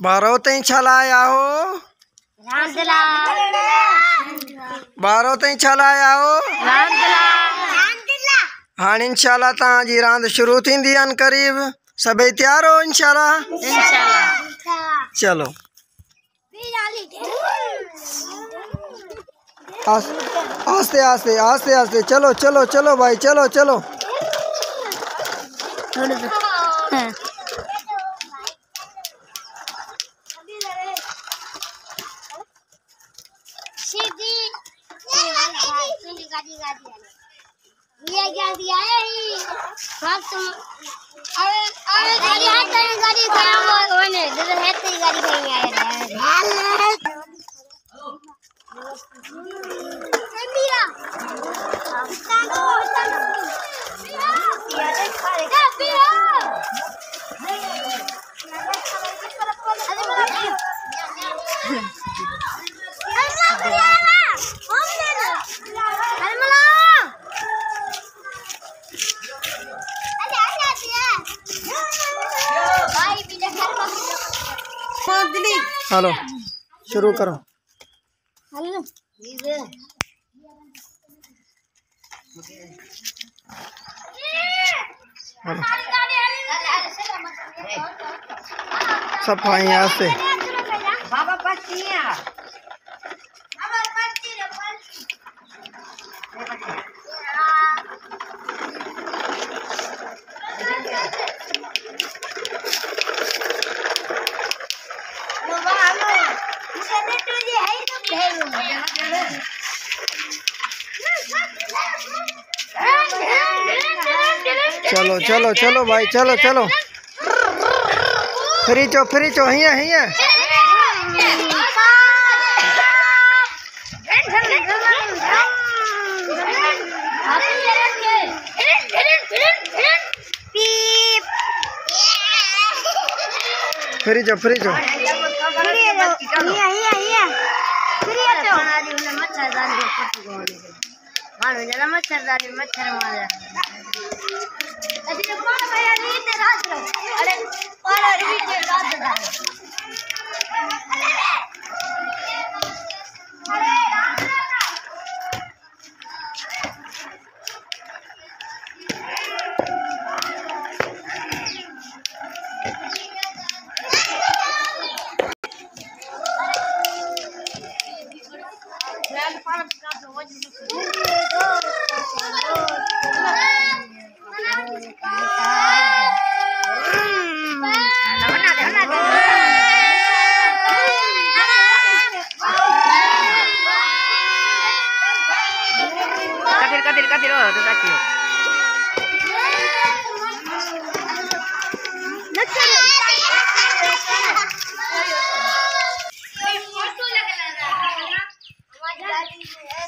बारो तई छलाया हो बारो तई छलाया हो हाँ इंशाल्लाह तव्हांजी रांदि शुरू थींदी अन करीब सभई तैयार हो इंशाल्लाह चलो आस्ते आस्ते आस्ते आस्ते चलो चलो चलो भाई चलो चलो हेलो शुरू करो सफाई यहाँ से चलो चलो चलो भाई चलो चलो फ्री चो हिया हिया फ्री चो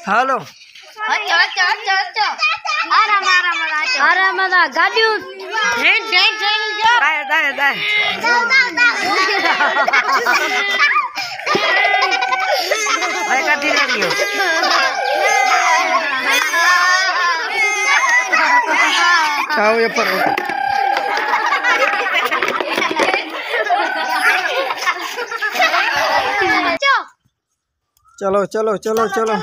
हेलो आओ ये पर चलो चलो चलो चलो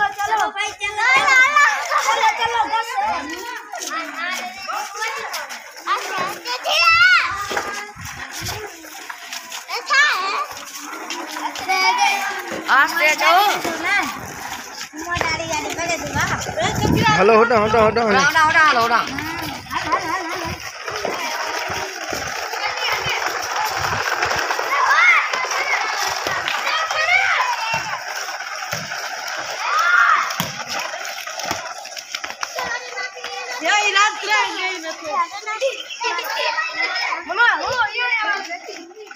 हेलो होटा होटा होटा होटा Mama,